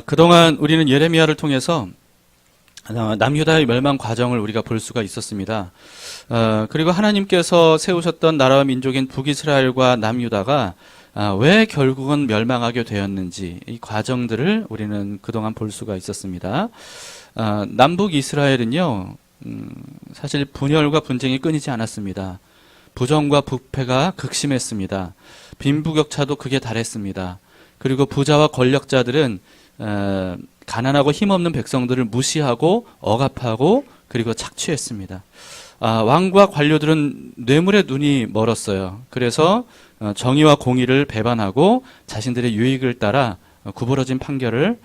그동안 우리는 예레미야를 통해서 남유다의 멸망 과정을 우리가 볼 수가 있었습니다. 그리고 하나님께서 세우셨던 나라와 민족인 북이스라엘과 남유다가 왜 결국은 멸망하게 되었는지 이 과정들을 우리는 그동안 볼 수가 있었습니다. 남북 이스라엘은요, 사실 분열과 분쟁이 끊이지 않았습니다. 부정과 부패가 극심했습니다. 빈부격차도 극에 달했습니다. 그리고 부자와 권력자들은 가난하고 힘없는 백성들을 무시하고 억압하고 그리고 착취했습니다. 왕과 관료들은 뇌물에 눈이 멀었어요. 그래서 정의와 공의를 배반하고 자신들의 유익을 따라 구부러진 판결을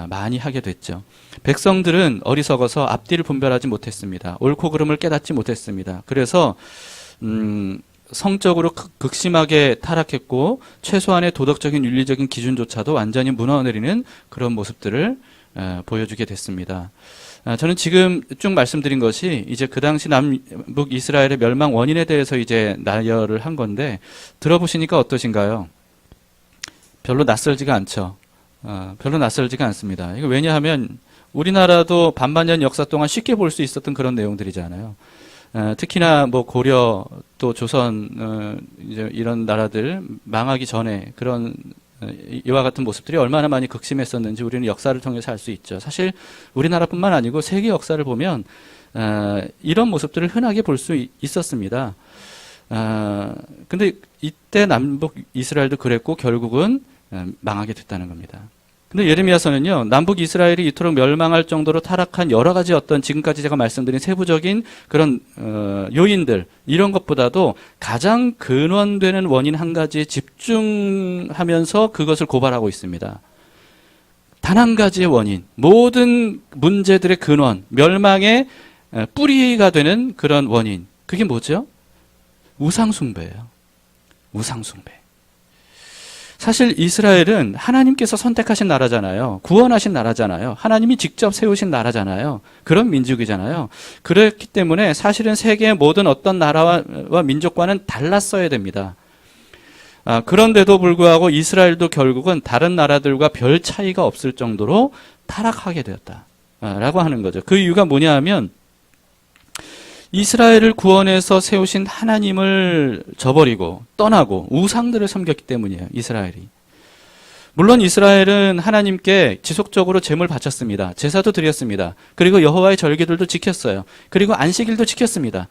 많이 하게 됐죠. 백성들은 어리석어서 앞뒤를 분별하지 못했습니다. 옳고 그름을 깨닫지 못했습니다. 그래서 성적으로 극심하게 타락했고 최소한의 도덕적인 윤리적인 기준조차도 완전히 무너내리는 그런 모습들을 보여주게 됐습니다. 저는 지금 쭉 말씀드린 것이 이제 그 당시 남북 이스라엘의 멸망 원인에 대해서 이제 나열을 한 건데 들어보시니까 어떠신가요? 별로 낯설지가 않죠. 별로 낯설지가 않습니다. 이거 왜냐하면 우리나라도 반만년 역사 동안 쉽게 볼 수 있었던 그런 내용들이잖아요. 특히나 뭐 고려 또 조선 이제 이런 나라들 망하기 전에 그런 이와 같은 모습들이 얼마나 많이 극심했었는지 우리는 역사를 통해서 알 수 있죠. 사실 우리나라뿐만 아니고 세계 역사를 보면 이런 모습들을 흔하게 볼 수 있었습니다. 근데 이때 남북 이스라엘도 그랬고 결국은 망하게 됐다는 겁니다. 근데 예레미야서는요, 남북 이스라엘이 이토록 멸망할 정도로 타락한 여러 가지 어떤 지금까지 제가 말씀드린 세부적인 그런 요인들 이런 것보다도 가장 근원되는 원인 한 가지에 집중하면서 그것을 고발하고 있습니다. 단 한 가지의 원인, 모든 문제들의 근원, 멸망의 뿌리가 되는 그런 원인, 그게 뭐죠? 우상숭배예요. 우상숭배. 사실 이스라엘은 하나님께서 선택하신 나라잖아요. 구원하신 나라잖아요. 하나님이 직접 세우신 나라잖아요. 그런 민족이잖아요. 그렇기 때문에 사실은 세계의 모든 어떤 나라와 민족과는 달랐어야 됩니다. 그런데도 불구하고 이스라엘도 결국은 다른 나라들과 별 차이가 없을 정도로 타락하게 되었다라고 하는 거죠. 그 이유가 뭐냐 하면 이스라엘을 구원해서 세우신 하나님을 저버리고 떠나고 우상들을 섬겼기 때문이에요. 이스라엘이. 물론 이스라엘은 하나님께 지속적으로 제물 바쳤습니다. 제사도 드렸습니다. 그리고 여호와의 절기들도 지켰어요. 그리고 안식일도 지켰습니다.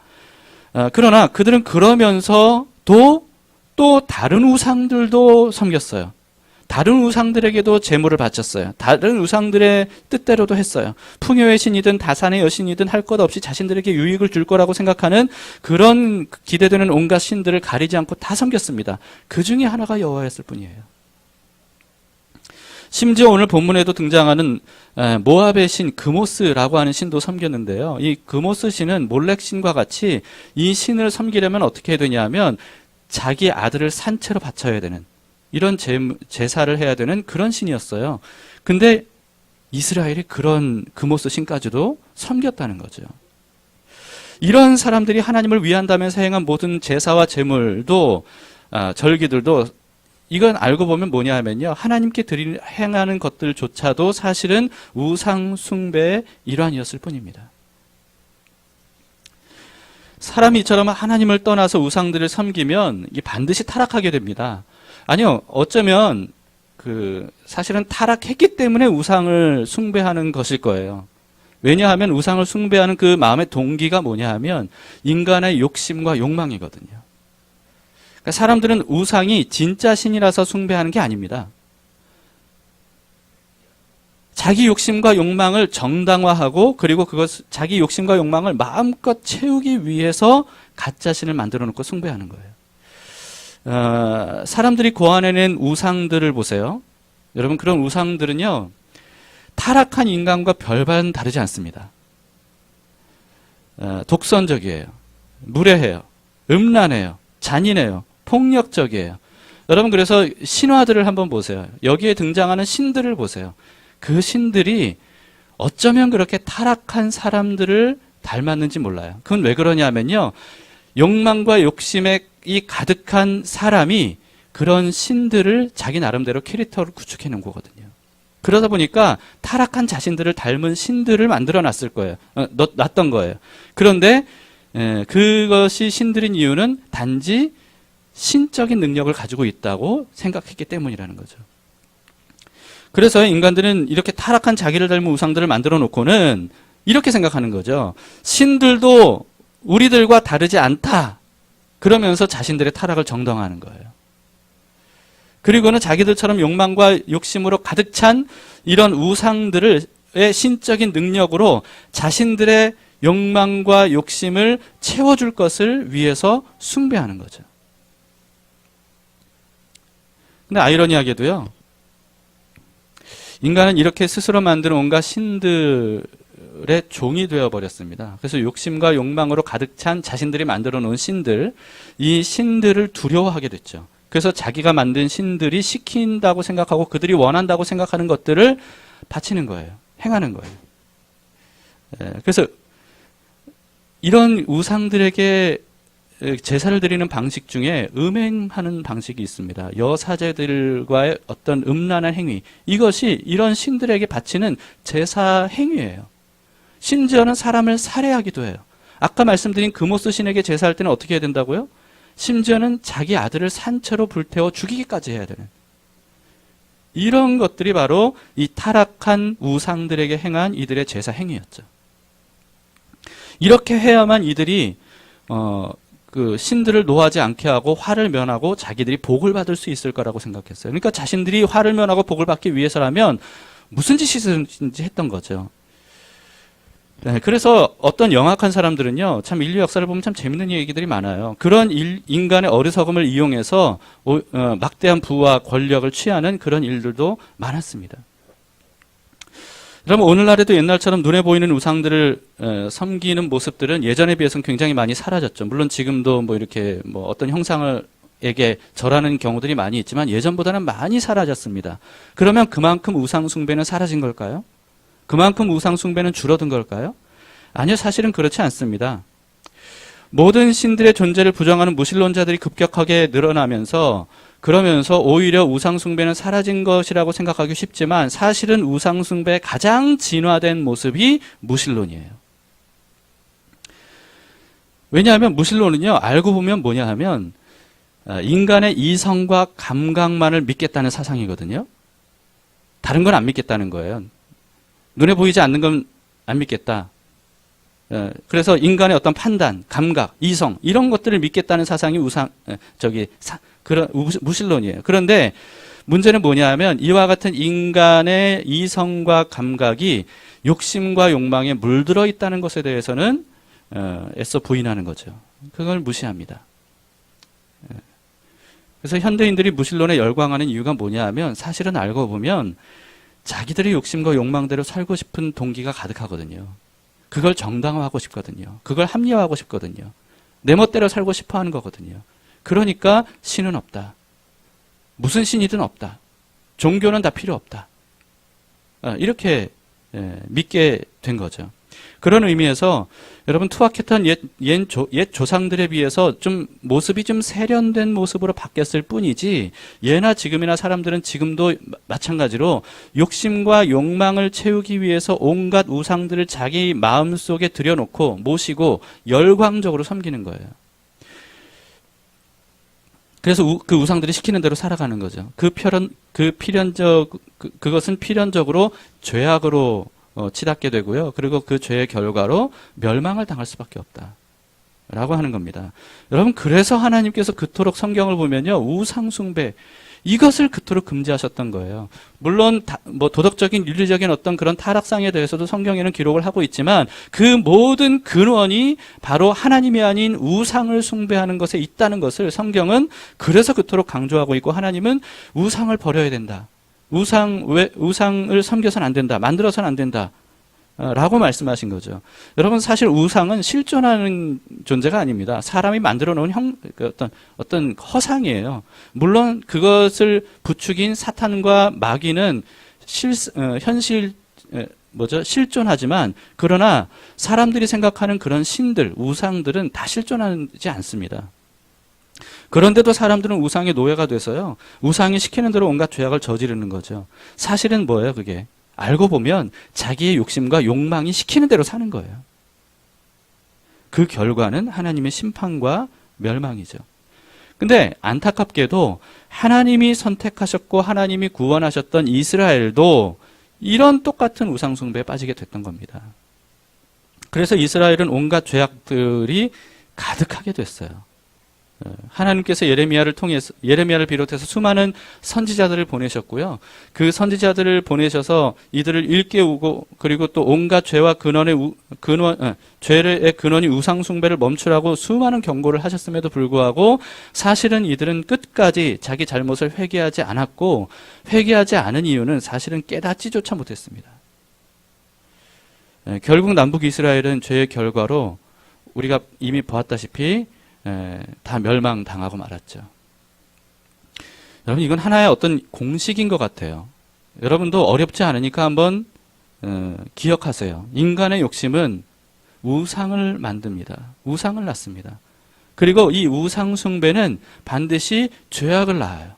그러나 그들은 그러면서도 또 다른 우상들도 섬겼어요. 다른 우상들에게도 제물을 바쳤어요. 다른 우상들의 뜻대로도 했어요. 풍요의 신이든 다산의 여신이든 할 것 없이 자신들에게 유익을 줄 거라고 생각하는 그런 기대되는 온갖 신들을 가리지 않고 다 섬겼습니다. 그 중에 하나가 여호와였을 뿐이에요. 심지어 오늘 본문에도 등장하는 모압의 신 그모스라고 하는 신도 섬겼는데요. 이 그모스 신은 몰렉 신과 같이 이 신을 섬기려면 어떻게 해야 되냐면 자기 아들을 산채로 바쳐야 되는 이런 제사를 해야 되는 그런 신이었어요. 근데 이스라엘이 그런 그모스 신까지도 섬겼다는 거죠. 이런 사람들이 하나님을 위한다면서 행한 모든 제사와 제물도 절기들도 이건 알고 보면 뭐냐 하면요, 하나님께 행하는 것들조차도 사실은 우상 숭배의 일환이었을 뿐입니다. 사람이 이처럼 하나님을 떠나서 우상들을 섬기면 이게 반드시 타락하게 됩니다. 아니요, 어쩌면 사실은 타락했기 때문에 우상을 숭배하는 것일 거예요. 왜냐하면 우상을 숭배하는 그 마음의 동기가 뭐냐 하면 인간의 욕심과 욕망이거든요. 그러니까 사람들은 우상이 진짜 신이라서 숭배하는 게 아닙니다. 자기 욕심과 욕망을 정당화하고 그리고 자기 욕심과 욕망을 마음껏 채우기 위해서 가짜 신을 만들어 놓고 숭배하는 거예요. 사람들이 고안해낸 우상들을 보세요. 여러분, 그런 우상들은요, 타락한 인간과 별반 다르지 않습니다. 독선적이에요. 무례해요. 음란해요. 잔인해요. 폭력적이에요. 여러분, 그래서 신화들을 한번 보세요. 여기에 등장하는 신들을 보세요. 그 신들이 어쩌면 그렇게 타락한 사람들을 닮았는지 몰라요. 그건 왜 그러냐면요, 욕망과 욕심에 이 가득한 사람이 그런 신들을 자기 나름대로 캐릭터를 구축해 놓은 거거든요. 그러다 보니까 타락한 자신들을 닮은 신들을 만들어 놨을 거예요. 놨던 거예요. 그런데 그것이 신들인 이유는 단지 신적인 능력을 가지고 있다고 생각했기 때문이라는 거죠. 그래서 인간들은 이렇게 타락한 자기를 닮은 우상들을 만들어 놓고는 이렇게 생각하는 거죠. 신들도 우리들과 다르지 않다. 그러면서 자신들의 타락을 정당화하는 거예요. 그리고는 자기들처럼 욕망과 욕심으로 가득 찬 이런 우상들의 신적인 능력으로 자신들의 욕망과 욕심을 채워줄 것을 위해서 숭배하는 거죠. 근데 아이러니하게도요, 인간은 이렇게 스스로 만드는 온갖 신들의 종이 되어버렸습니다. 그래서 욕심과 욕망으로 가득 찬 자신들이 만들어 놓은 신들, 이 신들을 두려워하게 됐죠. 그래서 자기가 만든 신들이 시킨다고 생각하고 그들이 원한다고 생각하는 것들을 바치는 거예요. 행하는 거예요. 그래서 이런 우상들에게 제사를 드리는 방식 중에 음행하는 방식이 있습니다. 여사제들과의 어떤 음란한 행위, 이것이 이런 신들에게 바치는 제사 행위예요. 심지어는 사람을 살해하기도 해요. 아까 말씀드린 금오스 신에게 제사할 때는 어떻게 해야 된다고요? 심지어는 자기 아들을 산채로 불태워 죽이기까지 해야 되는, 이런 것들이 바로 이 타락한 우상들에게 행한 이들의 제사 행위였죠. 이렇게 해야만 이들이 그 신들을 노하지 않게 하고 화를 면하고 자기들이 복을 받을 수 있을 거라고 생각했어요. 그러니까 자신들이 화를 면하고 복을 받기 위해서라면 무슨 짓이든지 했던 거죠. 네, 그래서 어떤 영악한 사람들은요, 참 인류 역사를 보면 참 재밌는 얘기들이 많아요. 그런 인간의 어리석음을 이용해서 막대한 부와 권력을 취하는 그런 일들도 많았습니다. 그러면 오늘날에도 옛날처럼 눈에 보이는 우상들을 섬기는 모습들은 예전에 비해서는 굉장히 많이 사라졌죠. 물론 지금도 뭐 이렇게 뭐 어떤 형상에게 절하는 경우들이 많이 있지만 예전보다는 많이 사라졌습니다. 그러면 그만큼 우상 숭배는 사라진 걸까요? 그만큼 우상 숭배는 줄어든 걸까요? 아니요, 사실은 그렇지 않습니다. 모든 신들의 존재를 부정하는 무신론자들이 급격하게 늘어나면서, 그러면서 오히려 우상 숭배는 사라진 것이라고 생각하기 쉽지만 사실은 우상 숭배의 가장 진화된 모습이 무신론이에요. 왜냐하면 무신론은요, 알고 보면 뭐냐 하면 인간의 이성과 감각만을 믿겠다는 사상이거든요. 다른 건 안 믿겠다는 거예요. 눈에 보이지 않는 건 안 믿겠다. 그래서 인간의 어떤 판단, 감각, 이성, 이런 것들을 믿겠다는 사상이 그런 무신론이에요. 그런데 문제는 뭐냐 하면 이와 같은 인간의 이성과 감각이 욕심과 욕망에 물들어 있다는 것에 대해서는 애써 부인하는 거죠. 그걸 무시합니다. 그래서 현대인들이 무신론에 열광하는 이유가 뭐냐 하면 사실은 알고 보면 자기들의 욕심과 욕망대로 살고 싶은 동기가 가득하거든요. 그걸 정당화하고 싶거든요. 그걸 합리화하고 싶거든요. 내 멋대로 살고 싶어 하는 거거든요. 그러니까 신은 없다. 무슨 신이든 없다. 종교는 다 필요 없다. 이렇게 믿게 된 거죠. 그런 의미에서 여러분 투학했던 옛 조상들에 비해서 좀 모습이 좀 세련된 모습으로 바뀌었을 뿐이지 예나 지금이나 사람들은 지금도 마찬가지로 욕심과 욕망을 채우기 위해서 온갖 우상들을 자기 마음속에 들여놓고 모시고 열광적으로 섬기는 거예요. 그래서 그 우상들이 시키는 대로 살아가는 거죠. 그것은 필연적으로 죄악으로 치닫게 되고요. 그리고 그 죄의 결과로 멸망을 당할 수밖에 없다. 라고 하는 겁니다. 여러분, 그래서 하나님께서 그토록 성경을 보면요, 우상 숭배, 이것을 그토록 금지하셨던 거예요. 물론 뭐 도덕적인 윤리적인 어떤 그런 타락상에 대해서도 성경에는 기록을 하고 있지만 그 모든 근원이 바로 하나님이 아닌 우상을 숭배하는 것에 있다는 것을 성경은 그래서 그토록 강조하고 있고, 하나님은 우상을 버려야 된다. 우상을 섬겨서는 안 된다. 만들어서는 안 된다. 라고 말씀하신 거죠. 여러분, 사실 우상은 실존하는 존재가 아닙니다. 사람이 만들어 놓은 어떤 허상이에요. 물론 그것을 부추긴 사탄과 마귀는 실존하지만, 그러나 사람들이 생각하는 그런 신들, 우상들은 다 실존하지 않습니다. 그런데도 사람들은 우상의 노예가 돼서요. 우상이 시키는 대로 온갖 죄악을 저지르는 거죠. 사실은 뭐예요, 그게? 알고 보면 자기의 욕심과 욕망이 시키는 대로 사는 거예요. 그 결과는 하나님의 심판과 멸망이죠. 근데 안타깝게도 하나님이 선택하셨고 하나님이 구원하셨던 이스라엘도 이런 똑같은 우상 숭배에 빠지게 됐던 겁니다. 그래서 이스라엘은 온갖 죄악들이 가득하게 됐어요. 하나님께서 예레미야를 비롯해서 수많은 선지자들을 보내셨고요. 그 선지자들을 보내셔서 이들을 일깨우고 그리고 또 온갖 죄와 죄의 근원이 우상 숭배를 멈추라고 수많은 경고를 하셨음에도 불구하고 사실은 이들은 끝까지 자기 잘못을 회개하지 않았고 회개하지 않은 이유는 사실은 깨닫지조차 못했습니다. 결국 남북 이스라엘은 죄의 결과로 우리가 이미 보았다시피 다 멸망당하고 말았죠. 여러분, 이건 하나의 어떤 공식인 것 같아요. 여러분도 어렵지 않으니까 한번 기억하세요. 인간의 욕심은 우상을 만듭니다. 우상을 낳습니다. 그리고 이 우상 숭배는 반드시 죄악을 낳아요.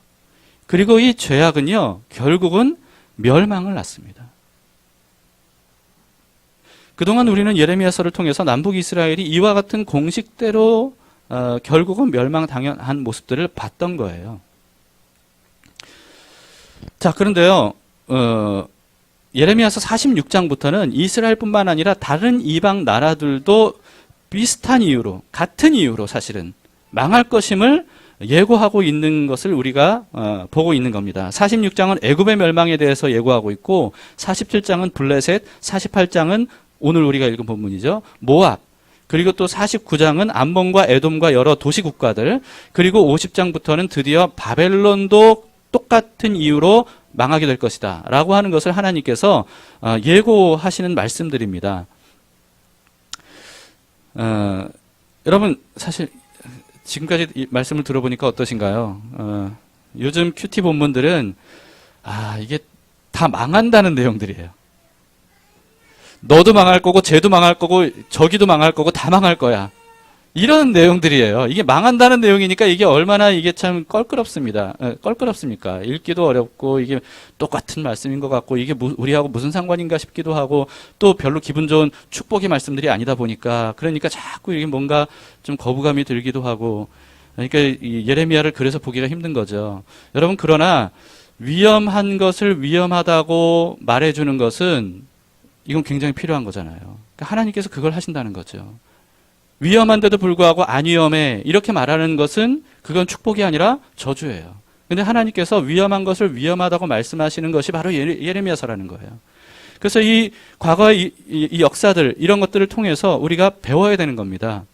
그리고 이 죄악은요, 결국은 멸망을 낳습니다. 그동안 우리는 예레미야서를 통해서 남북 이스라엘이 이와 같은 공식대로 결국은 멸망당한 모습들을 봤던 거예요. 자, 그런데요, 예레미야서 46장부터는 이스라엘뿐만 아니라 다른 이방 나라들도 비슷한 이유로, 같은 이유로 사실은 망할 것임을 예고하고 있는 것을 우리가 보고 있는 겁니다. 46장은 애굽의 멸망에 대해서 예고하고 있고 47장은 블레셋, 48장은 오늘 우리가 읽은 본문이죠. 모압, 그리고 또 49장은 암몬과 에돔과 여러 도시 국가들, 그리고 50장부터는 드디어 바벨론도 똑같은 이유로 망하게 될 것이다 라고 하는 것을 하나님께서 예고하시는 말씀들입니다. 여러분, 사실 지금까지 이 말씀을 들어보니까 어떠신가요? 요즘 큐티 본문들은 이게 다 망한다는 내용들이에요. 너도 망할 거고 쟤도 망할 거고 저기도 망할 거고 다 망할 거야. 이런 내용들이에요. 이게 망한다는 내용이니까 이게 얼마나 이게 참 껄끄럽습니까? 읽기도 어렵고 이게 똑같은 말씀인 것 같고 이게 우리하고 무슨 상관인가 싶기도 하고 또 별로 기분 좋은 축복의 말씀들이 아니다 보니까 그러니까 자꾸 이게 뭔가 좀 거부감이 들기도 하고 그러니까 이 예레미야를 그래서 보기가 힘든 거죠. 여러분, 그러나 위험한 것을 위험하다고 말해주는 것은 이건 굉장히 필요한 거잖아요. 그러니까 하나님께서 그걸 하신다는 거죠. 위험한데도 불구하고 안 위험해 이렇게 말하는 것은 그건 축복이 아니라 저주예요. 그런데 하나님께서 위험한 것을 위험하다고 말씀하시는 것이 바로 예레미야서라는 거예요. 그래서 이 과거의 이 역사들 이런 것들을 통해서 우리가 배워야 되는 겁니다.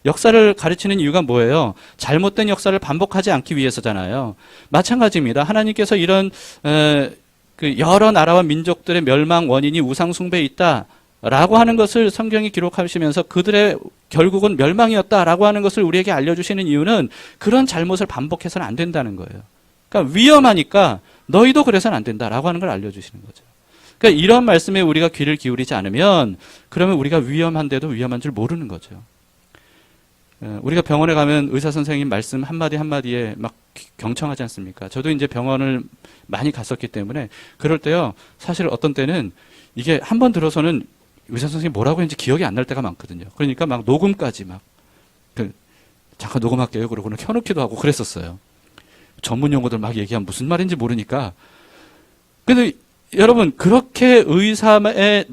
역사를 가르치는 이유가 뭐예요? 잘못된 역사를 반복하지 않기 위해서잖아요. 마찬가지입니다. 하나님께서 이런 그 여러 나라와 민족들의 멸망 원인이 우상 숭배에 있다라고 하는 것을 성경이 기록하시면서 그들의 결국은 멸망이었다라고 하는 것을 우리에게 알려주시는 이유는 그런 잘못을 반복해서는 안 된다는 거예요. 그러니까 위험하니까 너희도 그래서는 안 된다라고 하는 걸 알려주시는 거죠. 그러니까 이런 말씀에 우리가 귀를 기울이지 않으면 그러면 우리가 위험한데도 위험한 줄 모르는 거죠. 우리가 병원에 가면 의사 선생님 말씀 한마디 한마디에 막 경청하지 않습니까? 저도 이제 병원을 많이 갔었기 때문에 그럴 때요, 사실 어떤 때는 이게 한 번 들어서는 의사 선생님이 뭐라고 했는지 기억이 안 날 때가 많거든요. 그러니까 막 녹음까지 잠깐 녹음할게요 그러고는 켜놓기도 하고 그랬었어요. 전문 용어들 막 얘기하면 무슨 말인지 모르니까. 근데 여러분, 그렇게 의사의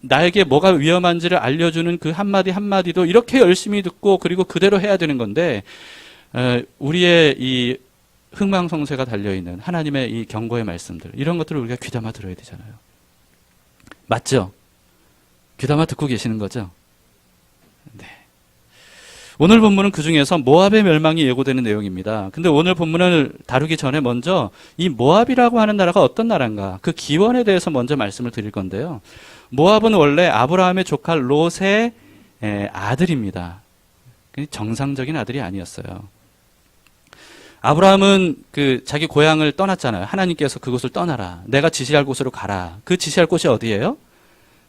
나에게 뭐가 위험한지를 알려주는 그 한마디 한마디도 이렇게 열심히 듣고 그리고 그대로 해야 되는 건데 우리의 이 흥망성쇠가 달려있는 하나님의 이 경고의 말씀들 이런 것들을 우리가 귀담아 들어야 되잖아요. 맞죠? 귀담아 듣고 계시는 거죠? 네. 오늘 본문은 그중에서 모압의 멸망이 예고되는 내용입니다. 근데 오늘 본문을 다루기 전에 먼저 이 모압이라고 하는 나라가 어떤 나라인가 그 기원에 대해서 먼저 말씀을 드릴 건데요. 모압은 원래 아브라함의 조카 롯의 아들입니다. 정상적인 아들이 아니었어요. 아브라함은 자기 고향을 떠났잖아요. 하나님께서 그곳을 떠나라. 내가 지시할 곳으로 가라. 그 지시할 곳이 어디예요?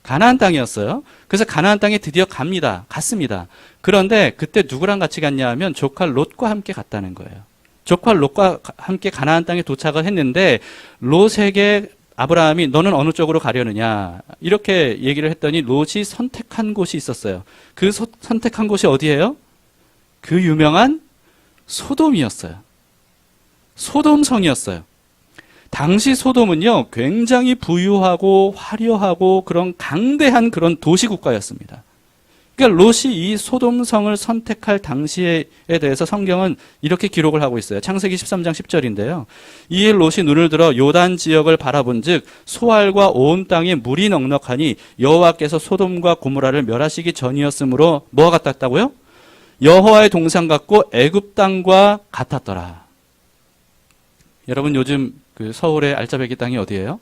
가나안 땅이었어요. 그래서 가나안 땅에 드디어 갔습니다. 그런데 그때 누구랑 같이 갔냐 하면 조카 롯과 함께 갔다는 거예요. 조카 롯과 함께 가나안 땅에 도착을 했는데 롯에게 아브라함이 너는 어느 쪽으로 가려느냐 이렇게 얘기를 했더니 롯이 선택한 곳이 있었어요. 그 선택한 곳이 어디예요? 그 유명한 소돔이었어요. 소돔성이었어요. 당시 소돔은요, 굉장히 부유하고 화려하고 그런 강대한 그런 도시국가였습니다. 그러니까 롯이 이 소돔성을 선택할 당시에 대해서 성경은 이렇게 기록을 하고 있어요. 창세기 13장 10절인데요. 이에 롯이 눈을 들어 요단 지역을 바라본즉 소알과 온 땅에 물이 넉넉하니 여호와께서 소돔과 고모라를 멸하시기 전이었으므로 뭐가 같았다고요? 여호와의 동산 같고 애굽 땅과 같았더라. 여러분 요즘 그 서울의 알짜배기 땅이 어디예요?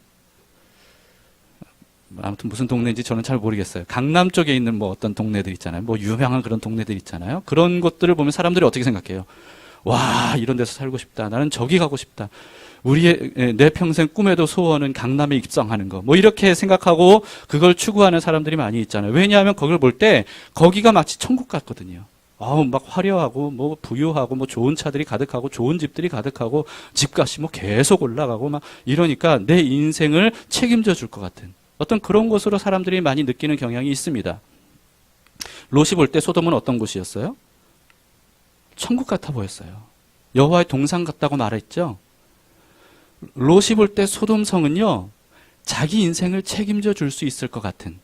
아무튼 무슨 동네인지 저는 잘 모르겠어요. 강남 쪽에 있는 뭐 어떤 동네들 있잖아요. 뭐 유명한 그런 동네들 있잖아요. 그런 것들을 보면 사람들이 어떻게 생각해요? 와, 이런 데서 살고 싶다. 나는 저기 가고 싶다. 내 평생 꿈에도 소원은 강남에 입성하는 거. 뭐 이렇게 생각하고 그걸 추구하는 사람들이 많이 있잖아요. 왜냐하면 거기를 볼 때 거기가 마치 천국 같거든요. 막 화려하고, 뭐 부유하고, 뭐 좋은 차들이 가득하고, 좋은 집들이 가득하고, 집값이 뭐 계속 올라가고, 막 이러니까 내 인생을 책임져 줄 것 같은 어떤 그런 곳으로 사람들이 많이 느끼는 경향이 있습니다. 롯이 볼 때 소돔은 어떤 곳이었어요? 천국 같아 보였어요. 여호와의 동산 같다고 말했죠. 롯이 볼 때 소돔성은요, 자기 인생을 책임져 줄 수 있을 것 같은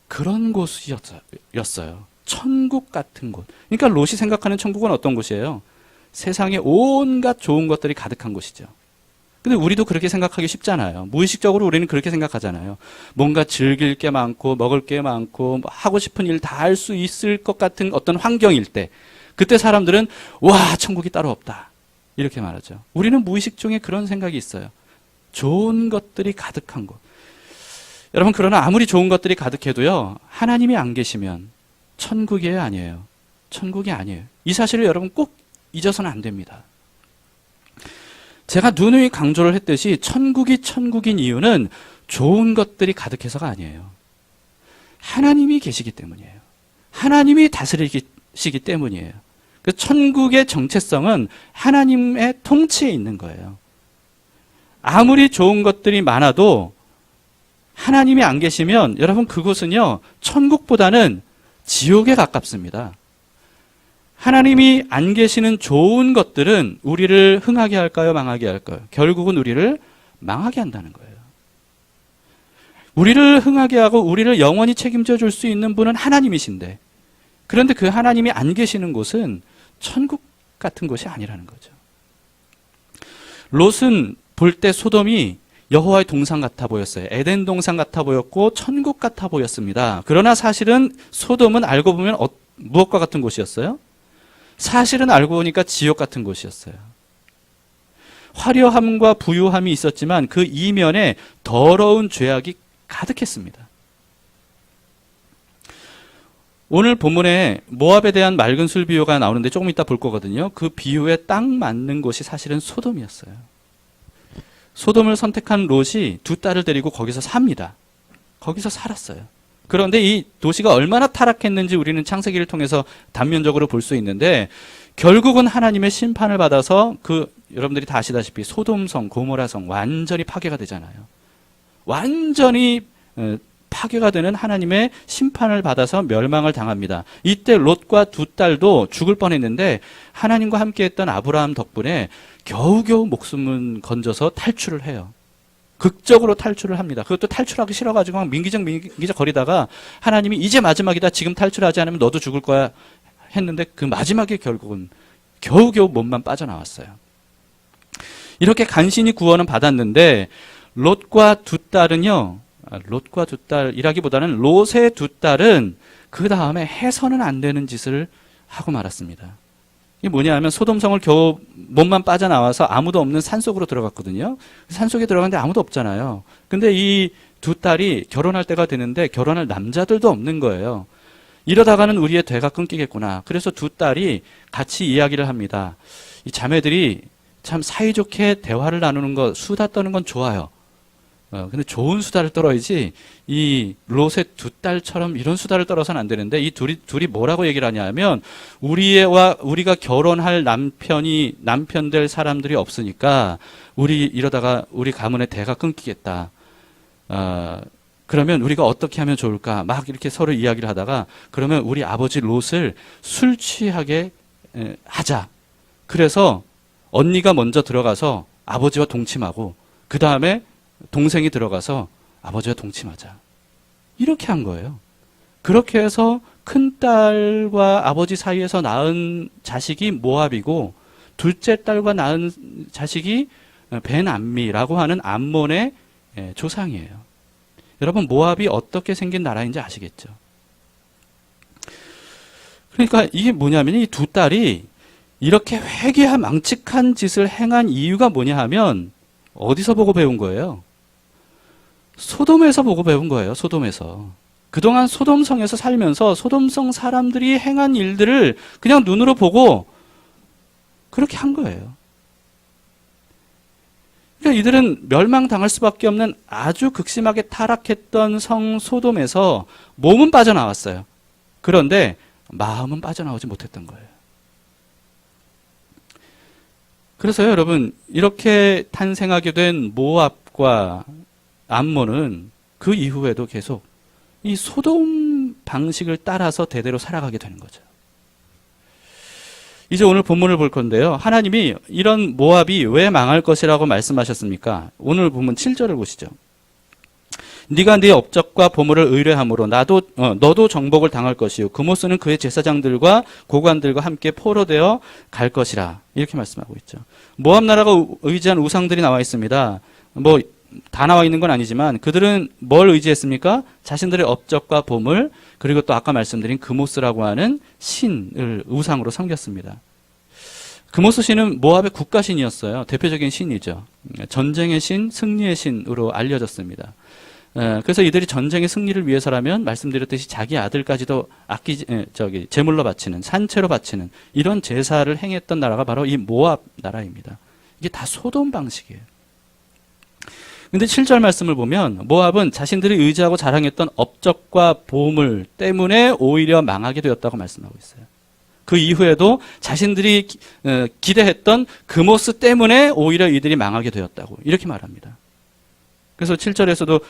그런 곳이었어요. 천국 같은 곳. 그러니까 롯이 생각하는 천국은 어떤 곳이에요? 세상에 온갖 좋은 것들이 가득한 곳이죠. 근데 우리도 그렇게 생각하기 쉽잖아요. 무의식적으로 우리는 그렇게 생각하잖아요. 뭔가 즐길 게 많고 먹을 게 많고 뭐 하고 싶은 일 다 할 수 있을 것 같은 어떤 환경일 때 그때 사람들은 와, 천국이 따로 없다. 이렇게 말하죠. 우리는 무의식 중에 그런 생각이 있어요. 좋은 것들이 가득한 곳. 여러분, 그러나 아무리 좋은 것들이 가득해도요, 하나님이 안 계시면 천국이에요, 아니에요? 천국이 아니에요. 이 사실을 여러분 꼭 잊어서는 안 됩니다. 제가 누누이 강조를 했듯이 천국이 천국인 이유는 좋은 것들이 가득해서가 아니에요. 하나님이 계시기 때문이에요. 하나님이 다스리시기 때문이에요. 그 천국의 정체성은 하나님의 통치에 있는 거예요. 아무리 좋은 것들이 많아도 하나님이 안 계시면 여러분 그곳은요, 천국보다는 지옥에 가깝습니다. 하나님이 안 계시는 좋은 것들은 우리를 흥하게 할까요? 망하게 할까요? 결국은 우리를 망하게 한다는 거예요. 우리를 흥하게 하고 우리를 영원히 책임져 줄 수 있는 분은 하나님이신데, 그런데 그 하나님이 안 계시는 곳은 천국 같은 곳이 아니라는 거죠. 롯은 볼 때 소돔이 여호와의 동산 같아 보였어요. 에덴 동산 같아 보였고 천국 같아 보였습니다. 그러나 사실은 소돔은 알고 보면 무엇과 같은 곳이었어요? 사실은 알고 보니까 지옥 같은 곳이었어요. 화려함과 부유함이 있었지만 그 이면에 더러운 죄악이 가득했습니다. 오늘 본문에 모압에 대한 맑은 술 비유가 나오는데 조금 이따 볼 거거든요. 그 비유에 딱 맞는 곳이 사실은 소돔이었어요. 소돔을 선택한 롯이 두 딸을 데리고 거기서 삽니다. 거기서 살았어요. 그런데 이 도시가 얼마나 타락했는지 우리는 창세기를 통해서 단면적으로 볼 수 있는데, 결국은 하나님의 심판을 받아서 여러분들이 다 아시다시피 소돔성, 고모라성 완전히 파괴가 되잖아요. 완전히 파괴가 되는 하나님의 심판을 받아서 멸망을 당합니다. 이때 롯과 두 딸도 죽을 뻔했는데 하나님과 함께했던 아브라함 덕분에 겨우겨우 목숨은 건져서 탈출을 해요. 극적으로 탈출을 합니다. 그것도 탈출하기 싫어가지고 막 민기적 거리다가 하나님이 이제 마지막이다, 지금 탈출하지 않으면 너도 죽을 거야 했는데 그 마지막에 결국은 겨우겨우 몸만 빠져나왔어요. 이렇게 간신히 구원은 받았는데 롯과 두 딸은요, 롯과 두 딸이라기보다는 롯의 두 딸은 그 다음에 해서는 안 되는 짓을 하고 말았습니다. 이게 뭐냐 하면 소돔성을 겨우 몸만 빠져나와서 아무도 없는 산속으로 들어갔거든요. 산속에 들어갔는데 아무도 없잖아요. 근데 이 두 딸이 결혼할 때가 되는데 결혼할 남자들도 없는 거예요. 이러다가는 우리의 대가 끊기겠구나. 그래서 두 딸이 같이 이야기를 합니다. 이 자매들이 참 사이좋게 대화를 나누는 것, 수다 떠는 건 좋아요. 근데 좋은 수다를 떨어야지 이 롯의 두 딸처럼 이런 수다를 떨어서는 안 되는데 이 둘이 뭐라고 얘기를 하냐면 우리가 결혼할 남편 될 사람들이 없으니까 이러다가 우리 가문의 대가 끊기겠다. 그러면 우리가 어떻게 하면 좋을까? 막 이렇게 서로 이야기를 하다가 그러면 우리 아버지 롯을 술 취하게 하자. 그래서 언니가 먼저 들어가서 아버지와 동침하고 그 다음에 동생이 들어가서 아버지와 동침하자. 이렇게 한 거예요. 그렇게 해서 큰딸과 아버지 사이에서 낳은 자식이 모압이고 둘째 딸과 낳은 자식이 벤암미라고 하는 암몬의 조상이에요. 여러분 모압이 어떻게 생긴 나라인지 아시겠죠? 그러니까 이게 뭐냐면 이 두 딸이 이렇게 회개와 망측한 짓을 행한 이유가 뭐냐 하면 어디서 보고 배운 거예요? 소돔에서 보고 배운 거예요. 소돔에서. 그동안 소돔성에서 살면서 소돔성 사람들이 행한 일들을 그냥 눈으로 보고 그렇게 한 거예요. 그러니까 이들은 멸망당할 수밖에 없는 아주 극심하게 타락했던 성 소돔에서 몸은 빠져나왔어요. 그런데 마음은 빠져나오지 못했던 거예요. 그래서요, 여러분, 이렇게 탄생하게 된 모압과 암몬은 그 이후에도 계속 이 소돔 방식을 따라서 대대로 살아가게 되는 거죠. 이제 오늘 본문을 볼 건데요. 하나님이 이런 모압이 왜 망할 것이라고 말씀하셨습니까? 오늘 본문 7절을 보시죠. 네가 네 업적과 보물을 의뢰함으로 너도 정복을 당할 것이요 그모스는 그의 제사장들과 고관들과 함께 포로되어 갈 것이라 이렇게 말씀하고 있죠. 모압 나라가 의지한 우상들이 나와 있습니다. 뭐 다 나와 있는 건 아니지만 그들은 뭘 의지했습니까? 자신들의 업적과 보물 그리고 또 아까 말씀드린 그모스라고 하는 신을 우상으로 섬겼습니다. 그모스 신은 모압의 국가신이었어요. 대표적인 신이죠. 전쟁의 신, 승리의 신으로 알려졌습니다. 그래서 이들이 전쟁의 승리를 위해서라면 말씀드렸듯이 자기 아들까지도 제물로 바치는 산채로 바치는 이런 제사를 행했던 나라가 바로 이 모압 나라입니다. 이게 다 소돔 방식이에요. 근데 7절 말씀을 보면 모압은 자신들이 의지하고 자랑했던 업적과 보물 때문에 오히려 망하게 되었다고 말씀하고 있어요. 그 이후에도 자신들이 기대했던 그모스 때문에 오히려 이들이 망하게 되었다고 이렇게 말합니다. 그래서 7절에서도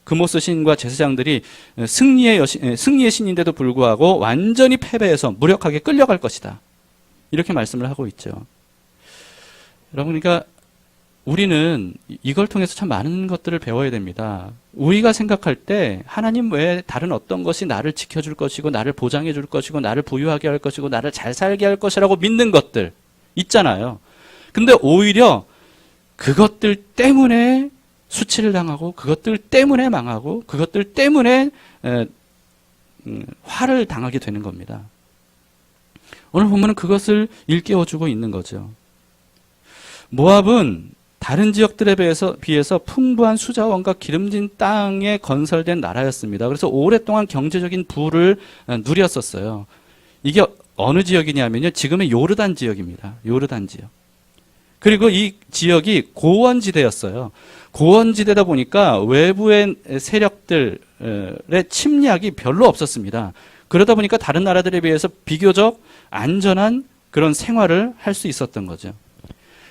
그모스 신과 제사장들이 승리의 신인데도 불구하고 완전히 패배해서 무력하게 끌려갈 것이다. 이렇게 말씀을 하고 있죠. 여러분, 그러니까 우리는 이걸 통해서 참 많은 것들을 배워야 됩니다. 우리가 생각할 때 하나님 외에 다른 어떤 것이 나를 지켜줄 것이고 나를 보장해 줄 것이고 나를 부유하게 할 것이고 나를 잘 살게 할 것이라고 믿는 것들 있잖아요. 근데 오히려 그것들 때문에 수치를 당하고 그것들 때문에 망하고 그것들 때문에 화를 당하게 되는 겁니다. 오늘 보면 그것을 일깨워주고 있는 거죠. 모압은 다른 지역들에 비해서 풍부한 수자원과 기름진 땅에 건설된 나라였습니다. 그래서 오랫동안 경제적인 부를 누렸었어요. 이게 어느 지역이냐면요. 지금의 요르단 지역입니다. 요르단 지역. 그리고 이 지역이 고원지대였어요. 고원지대다 보니까 외부의 세력들의 침략이 별로 없었습니다. 그러다 보니까 다른 나라들에 비해서 비교적 안전한 그런 생활을 할 수 있었던 거죠.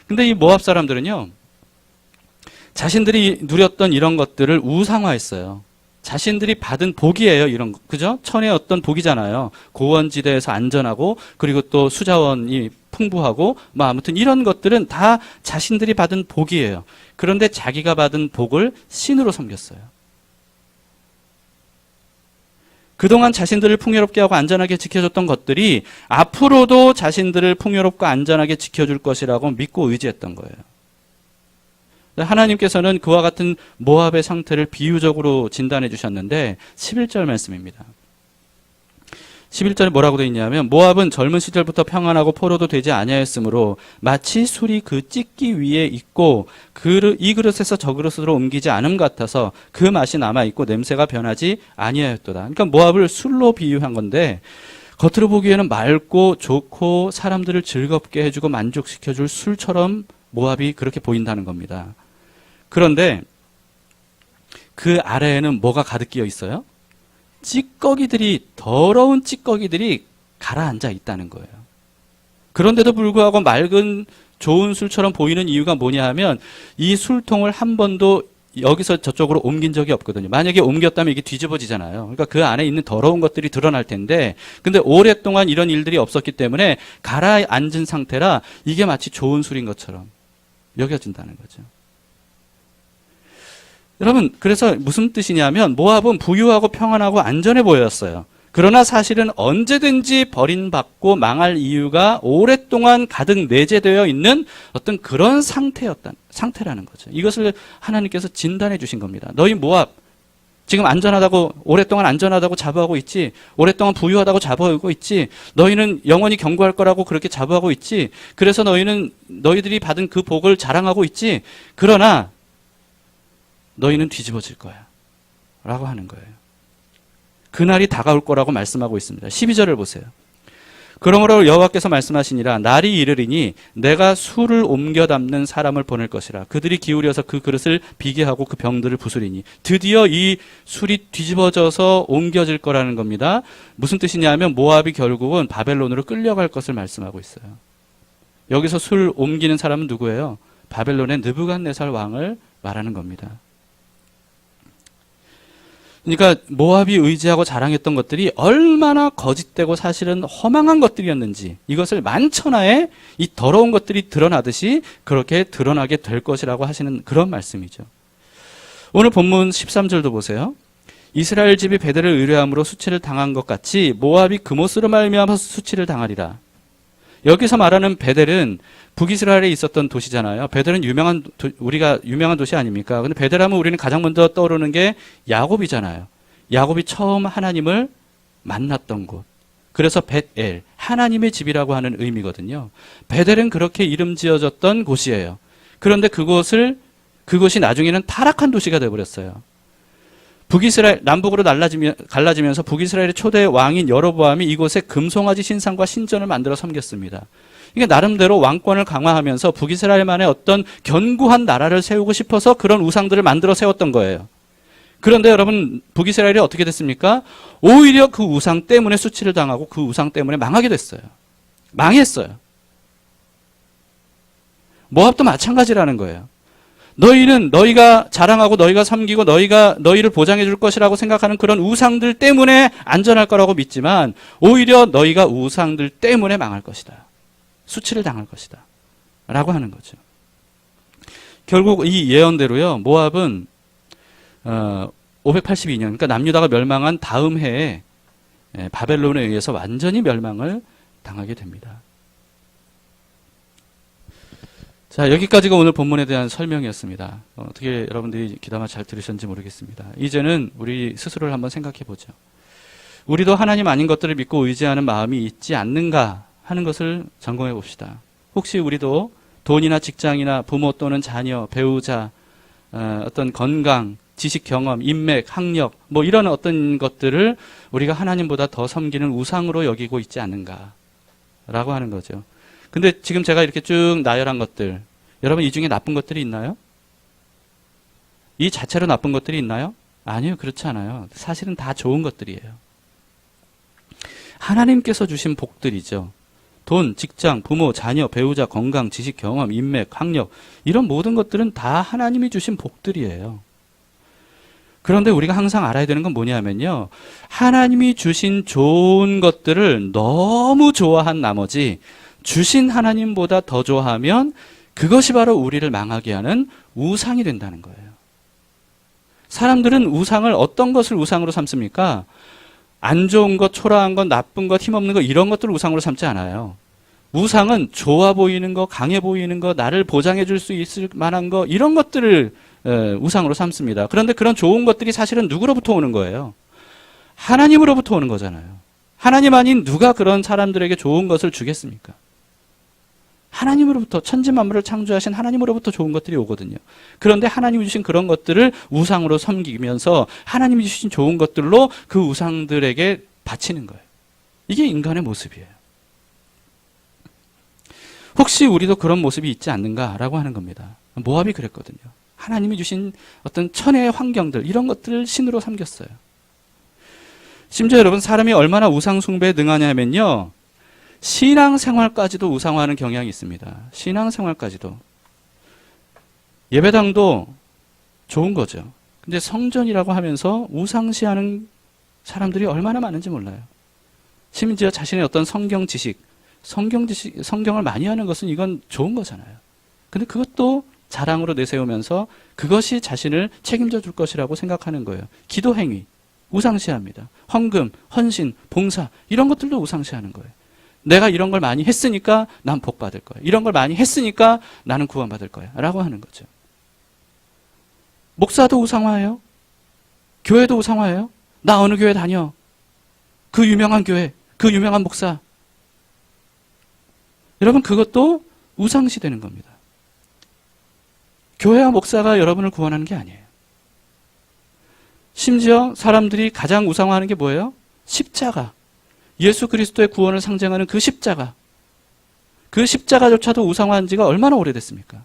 근데 이 모압 사람들은요, 자신들이 누렸던 이런 것들을 우상화했어요. 자신들이 받은 복이에요, 이런 거. 그죠? 천의 어떤 복이잖아요. 고원지대에서 안전하고, 그리고 또 수자원이 풍부하고, 뭐 아무튼 이런 것들은 다 자신들이 받은 복이에요. 그런데 자기가 받은 복을 신으로 섬겼어요. 그동안 자신들을 풍요롭게 하고 안전하게 지켜줬던 것들이 앞으로도 자신들을 풍요롭고 안전하게 지켜줄 것이라고 믿고 의지했던 거예요. 하나님께서는 그와 같은 모압의 상태를 비유적으로 진단해 주셨는데 11절 말씀입니다. 11절에 뭐라고 되어 있냐면 모압은 젊은 시절부터 평안하고 포로도 되지 아니하였으므로 마치 술이 그 찢기 위에 있고 이 그릇에서 저 그릇으로 옮기지 않음 같아서 그 맛이 남아있고 냄새가 변하지 아니하였도다. 그러니까 모압을 술로 비유한 건데 겉으로 보기에는 맑고 좋고 사람들을 즐겁게 해주고 만족시켜줄 술처럼 모압이 그렇게 보인다는 겁니다. 그런데 그 아래에는 뭐가 가득 끼어 있어요? 찌꺼기들이, 더러운 찌꺼기들이 가라앉아 있다는 거예요. 그런데도 불구하고 맑은 좋은 술처럼 보이는 이유가 뭐냐 하면 이 술통을 한 번도 여기서 저쪽으로 옮긴 적이 없거든요. 만약에 옮겼다면 이게 뒤집어지잖아요. 그러니까 그 안에 있는 더러운 것들이 드러날 텐데, 근데 오랫동안 이런 일들이 없었기 때문에 가라앉은 상태라 이게 마치 좋은 술인 것처럼 여겨진다는 거죠. 여러분, 그래서 무슨 뜻이냐면 모압은 부유하고 평안하고 안전해 보였어요. 그러나 사실은 언제든지 버림받고 망할 이유가 오랫동안 가득 내재되어 있는 어떤 그런 상태라는 거죠. 이것을 하나님께서 진단해 주신 겁니다. 너희 모압, 지금 안전하다고, 오랫동안 안전하다고 자부하고 있지, 오랫동안 부유하다고 자부하고 있지, 너희는 영원히 경고할 거라고 그렇게 자부하고 있지, 그래서 너희들이 받은 그 복을 자랑하고 있지, 그러나 너희는 뒤집어질 거야. 라고 하는 거예요. 그날이 다가올 거라고 말씀하고 있습니다. 12절을 보세요. 그러므로 여호와께서 말씀하시니라 날이 이르리니 내가 술을 옮겨 담는 사람을 보낼 것이라. 그들이 기울여서 그 그릇을 비게 하고 그 병들을 부수리니. 드디어 이 술이 뒤집어져서 옮겨질 거라는 겁니다. 무슨 뜻이냐면 모압이 결국은 바벨론으로 끌려갈 것을 말씀하고 있어요. 여기서 술 옮기는 사람은 누구예요? 바벨론의 느부갓네살 왕을 말하는 겁니다. 그러니까 모압이 의지하고 자랑했던 것들이 얼마나 거짓되고 사실은 허망한 것들이었는지 이것을 만천하에 이 더러운 것들이 드러나듯이 그렇게 드러나게 될 것이라고 하시는 그런 말씀이죠. 오늘 본문 13절도 보세요. 이스라엘 집이 베델을 의뢰함으로 수치를 당한 것 같이 모압이 그못으로 말미암아서 수치를 당하리라. 여기서 말하는 베델은 북이스라엘에 있었던 도시잖아요. 베델은 우리가 유명한 도시 아닙니까? 근데 베델하면 우리는 가장 먼저 떠오르는 게 야곱이잖아요. 야곱이 처음 하나님을 만났던 곳. 그래서 벳엘, 하나님의 집이라고 하는 의미거든요. 베델은 그렇게 이름 지어졌던 곳이에요. 그런데 그것이 나중에는 타락한 도시가 되어버렸어요. 북이스라엘, 남북으로 갈라지면서 북이스라엘의 초대 왕인 여로보암이 이곳에 금송아지 신상과 신전을 만들어 섬겼습니다. 이게 나름대로 왕권을 강화하면서 북이스라엘만의 어떤 견고한 나라를 세우고 싶어서 그런 우상들을 만들어 세웠던 거예요. 그런데 여러분, 북이스라엘이 어떻게 됐습니까? 오히려 그 우상 때문에 수치를 당하고 그 우상 때문에 망하게 됐어요. 망했어요. 모압도 마찬가지라는 거예요. 너희가 자랑하고 너희가 섬기고 너희를 보장해 줄 것이라고 생각하는 그런 우상들 때문에 안전할 거라고 믿지만 오히려 너희가 우상들 때문에 망할 것이다. 수치를 당할 것이다. 라고 하는 거죠. 결국 이 예언대로요. 모압은 582년 그러니까 남유다가 멸망한 다음 해에 바벨론에 의해서 완전히 멸망을 당하게 됩니다. 자, 여기까지가 오늘 본문에 대한 설명이었습니다. 어떻게 여러분들이 귀담아 잘 들으셨는지 모르겠습니다. 이제는 우리 스스로를 한번 생각해 보죠. 우리도 하나님 아닌 것들을 믿고 의지하는 마음이 있지 않는가 하는 것을 점검해 봅시다. 혹시 우리도 돈이나 직장이나 부모 또는 자녀, 배우자, 어떤 건강, 지식 경험, 인맥, 학력 뭐 이런 어떤 것들을 우리가 하나님보다 더 섬기는 우상으로 여기고 있지 않는가라고 하는 거죠. 근데 지금 제가 이렇게 쭉 나열한 것들, 여러분 이 중에 나쁜 것들이 있나요? 이 자체로 나쁜 것들이 있나요? 아니요, 그렇지 않아요. 사실은 다 좋은 것들이에요. 하나님께서 주신 복들이죠. 돈, 직장, 부모, 자녀, 배우자, 건강, 지식, 경험, 인맥, 학력 이런 모든 것들은 다 하나님이 주신 복들이에요. 그런데 우리가 항상 알아야 되는 건 뭐냐면요. 하나님이 주신 좋은 것들을 너무 좋아한 나머지 주신 하나님보다 더 좋아하면 그것이 바로 우리를 망하게 하는 우상이 된다는 거예요. 사람들은 우상을 어떤 것을 우상으로 삼습니까? 안 좋은 것, 초라한 것, 나쁜 것, 힘없는 것 이런 것들을 우상으로 삼지 않아요. 우상은 좋아 보이는 것, 강해 보이는 것, 나를 보장해 줄 수 있을 만한 것 이런 것들을 우상으로 삼습니다. 그런데 그런 좋은 것들이 사실은 누구로부터 오는 거예요? 하나님으로부터 오는 거잖아요. 하나님 아닌 누가 그런 사람들에게 좋은 것을 주겠습니까? 하나님으로부터 천지만물을 창조하신 하나님으로부터 좋은 것들이 오거든요. 그런데 하나님이 주신 그런 것들을 우상으로 섬기면서 하나님이 주신 좋은 것들로 그 우상들에게 바치는 거예요. 이게 인간의 모습이에요. 혹시 우리도 그런 모습이 있지 않는가라고 하는 겁니다. 모압이 그랬거든요. 하나님이 주신 어떤 천혜의 환경들, 이런 것들을 신으로 삼겼어요. 심지어 여러분, 사람이 얼마나 우상 숭배에 능하냐면요, 신앙생활까지도 우상화하는 경향이 있습니다. 신앙생활까지도. 예배당도 좋은 거죠. 근데 성전이라고 하면서 우상시하는 사람들이 얼마나 많은지 몰라요. 심지어 자신의 어떤 성경을 많이 하는 것은 이건 좋은 거잖아요. 근데 그것도 자랑으로 내세우면서 그것이 자신을 책임져 줄 것이라고 생각하는 거예요. 기도 행위, 우상시합니다. 헌금, 헌신, 봉사, 이런 것들도 우상시하는 거예요. 내가 이런 걸 많이 했으니까 난 복 받을 거야. 이런 걸 많이 했으니까 나는 구원받을 거야. 라고 하는 거죠. 목사도 우상화예요. 교회도 우상화예요. 나 어느 교회 다녀. 그 유명한 교회, 그 유명한 목사. 여러분, 그것도 우상시 되는 겁니다. 교회와 목사가 여러분을 구원하는 게 아니에요. 심지어 사람들이 가장 우상화하는 게 뭐예요? 십자가. 예수 그리스도의 구원을 상징하는 그 십자가. 그 십자가조차도 우상화한 지가 얼마나 오래됐습니까?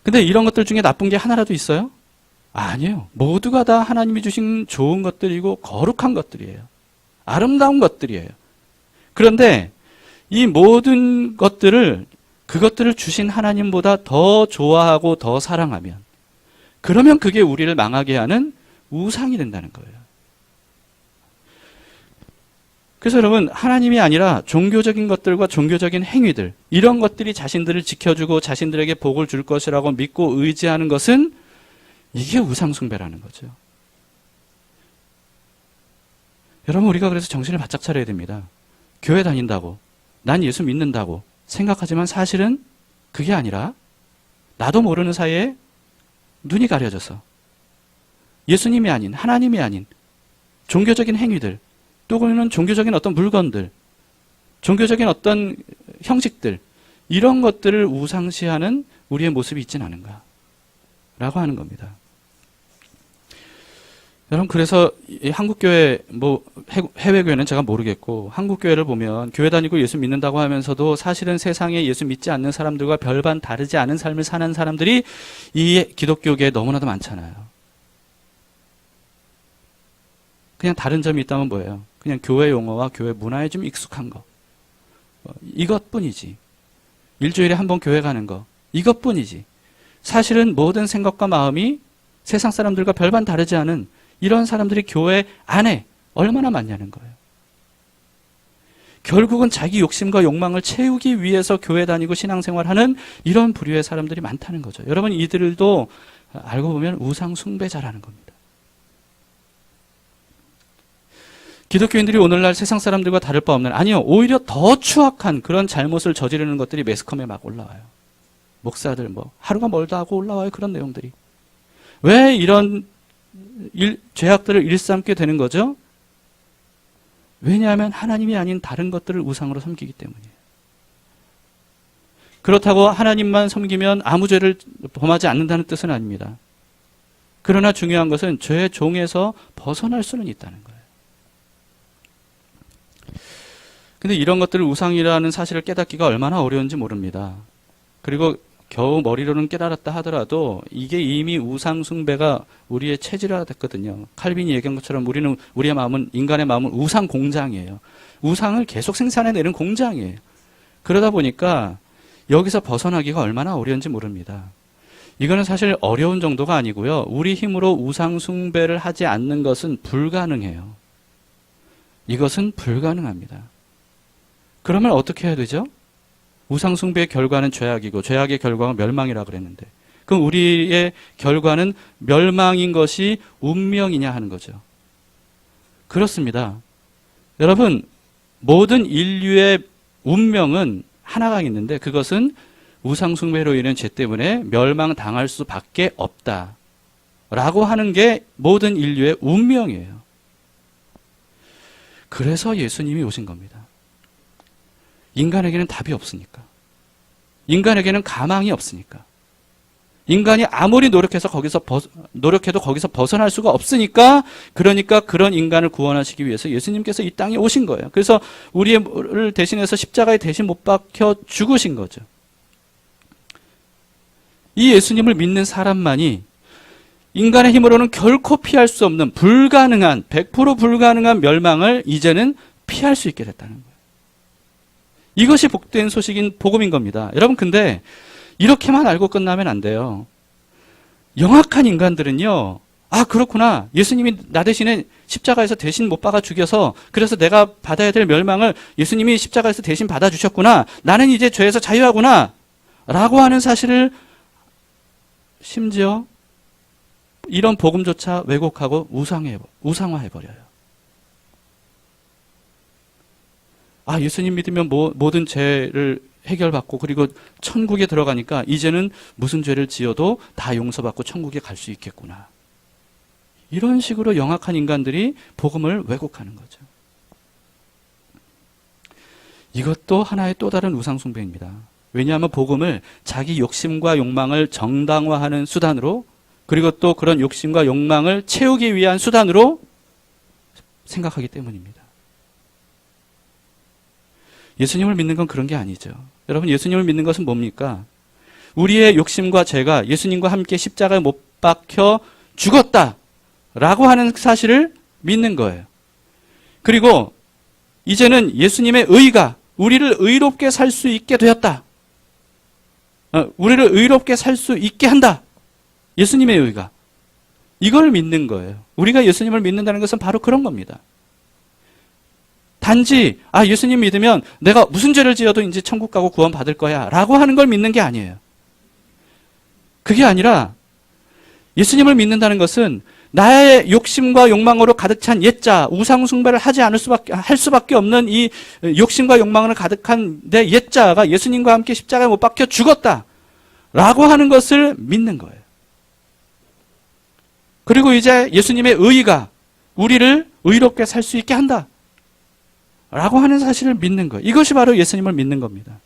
근데 이런 것들 중에 나쁜 게 하나라도 있어요? 아니에요. 모두가 다 하나님이 주신 좋은 것들이고 거룩한 것들이에요. 아름다운 것들이에요. 그런데 이 모든 그것들을 주신 하나님보다 더 좋아하고 더 사랑하면, 그러면 그게 우리를 망하게 하는 우상이 된다는 거예요. 그래서 여러분, 하나님이 아니라 종교적인 것들과 종교적인 행위들, 이런 것들이 자신들을 지켜주고 자신들에게 복을 줄 것이라고 믿고 의지하는 것은, 이게 우상숭배라는 거죠. 여러분, 우리가 그래서 정신을 바짝 차려야 됩니다. 교회 다닌다고, 난 예수 믿는다고 생각하지만 사실은 그게 아니라 나도 모르는 사이에 눈이 가려져서 예수님이 아닌, 하나님이 아닌 종교적인 행위들, 또는 종교적인 어떤 물건들, 종교적인 어떤 형식들, 이런 것들을 우상시하는 우리의 모습이 있진 않은가 라고 하는 겁니다. 여러분, 그래서 한국교회, 해외교회는 제가 모르겠고, 한국교회를 보면 교회 다니고 예수 믿는다고 하면서도 사실은 세상에 예수 믿지 않는 사람들과 별반 다르지 않은 삶을 사는 사람들이 이 기독교계에 너무나도 많잖아요. 그냥 다른 점이 있다면 뭐예요? 그냥 교회 용어와 교회 문화에 좀 익숙한 거. 이것뿐이지. 일주일에 한 번 교회 가는 거. 이것뿐이지. 사실은 모든 생각과 마음이 세상 사람들과 별반 다르지 않은 이런 사람들이 교회 안에 얼마나 많냐는 거예요. 결국은 자기 욕심과 욕망을 채우기 위해서 교회 다니고 신앙생활하는 이런 부류의 사람들이 많다는 거죠. 여러분, 이들도 알고 보면 우상 숭배자라는 겁니다. 기독교인들이 오늘날 세상 사람들과 다를 바 없는, 아니요, 오히려 더 추악한 그런 잘못을 저지르는 것들이 매스컴에 막 올라와요. 목사들 하루가 멀다 하고 올라와요. 그런 내용들이. 왜 이런 죄악들을 일삼게 되는 거죠? 왜냐하면 하나님이 아닌 다른 것들을 우상으로 섬기기 때문이에요. 그렇다고 하나님만 섬기면 아무 죄를 범하지 않는다는 뜻은 아닙니다. 그러나 중요한 것은 죄의 종에서 벗어날 수는 있다는 거예요. 근데 이런 것들을 우상이라는 사실을 깨닫기가 얼마나 어려운지 모릅니다. 그리고 겨우 머리로는 깨달았다 하더라도 이게 이미 우상 숭배가 우리의 체질화가 됐거든요. 칼빈이 얘기한 것처럼 우리의 마음은, 인간의 마음은 우상 공장이에요. 우상을 계속 생산해내는 공장이에요. 그러다 보니까 여기서 벗어나기가 얼마나 어려운지 모릅니다. 이거는 사실 어려운 정도가 아니고요. 우리 힘으로 우상 숭배를 하지 않는 것은 불가능해요. 이것은 불가능합니다. 그러면 어떻게 해야 되죠? 우상 숭배의 결과는 죄악이고 죄악의 결과가 멸망이라 그랬는데, 그럼 우리의 결과는 멸망인 것이 운명이냐 하는 거죠. 그렇습니다. 여러분, 모든 인류의 운명은 하나가 있는데 그것은 우상 숭배로 인한 죄 때문에 멸망당할 수밖에 없다라고 하는 게 모든 인류의 운명이에요. 그래서 예수님이 오신 겁니다. 인간에게는 답이 없으니까. 인간에게는 가망이 없으니까. 인간이 아무리 노력해도 거기서 벗어날 수가 없으니까, 그러니까 그런 인간을 구원하시기 위해서 예수님께서 이 땅에 오신 거예요. 그래서 우리를 대신해서 십자가에 대신 못 박혀 죽으신 거죠. 이 예수님을 믿는 사람만이 인간의 힘으로는 결코 피할 수 없는 불가능한 100% 불가능한 멸망을 이제는 피할 수 있게 됐다는 거예요. 이것이 복된 소식인 복음인 겁니다. 여러분 근데 이렇게만 알고 끝나면 안 돼요. 영악한 인간들은요. 아 그렇구나. 예수님이 나 대신에 십자가에서 대신 못 박아 죽여서 그래서 내가 받아야 될 멸망을 예수님이 십자가에서 대신 받아주셨구나. 나는 이제 죄에서 자유하구나. 라고 하는 사실을 심지어 이런 복음조차 왜곡하고 우상화해버려요. 아, 예수님 믿으면 모든 죄를 해결받고 그리고 천국에 들어가니까 이제는 무슨 죄를 지어도 다 용서받고 천국에 갈 수 있겠구나. 이런 식으로 영악한 인간들이 복음을 왜곡하는 거죠. 이것도 하나의 또 다른 우상숭배입니다. 왜냐하면 복음을 자기 욕심과 욕망을 정당화하는 수단으로 그리고 또 그런 욕심과 욕망을 채우기 위한 수단으로 생각하기 때문입니다. 예수님을 믿는 건 그런 게 아니죠. 여러분 예수님을 믿는 것은 뭡니까? 우리의 욕심과 죄가 예수님과 함께 십자가에 못 박혀 죽었다라고 하는 사실을 믿는 거예요. 그리고 이제는 예수님의 의가 우리를 의롭게 살 수 있게 되었다. 우리를 의롭게 살 수 있게 한다. 예수님의 의가. 이걸 믿는 거예요. 우리가 예수님을 믿는다는 것은 바로 그런 겁니다. 단지 예수님 믿으면 내가 무슨 죄를 지어도 이제 천국 가고 구원 받을 거야 라고 하는 걸 믿는 게 아니에요. 그게 아니라 예수님을 믿는다는 것은 나의 욕심과 욕망으로 가득 찬 옛자, 우상 숭배를 할 수밖에 없는 이 욕심과 욕망으로 가득한 내 옛자가 예수님과 함께 십자가에 못 박혀 죽었다 라고 하는 것을 믿는 거예요. 그리고 이제 예수님의 의가 우리를 의롭게 살 수 있게 한다 라고 하는 사실을 믿는 거예요. 이것이 바로 예수님을 믿는 겁니다.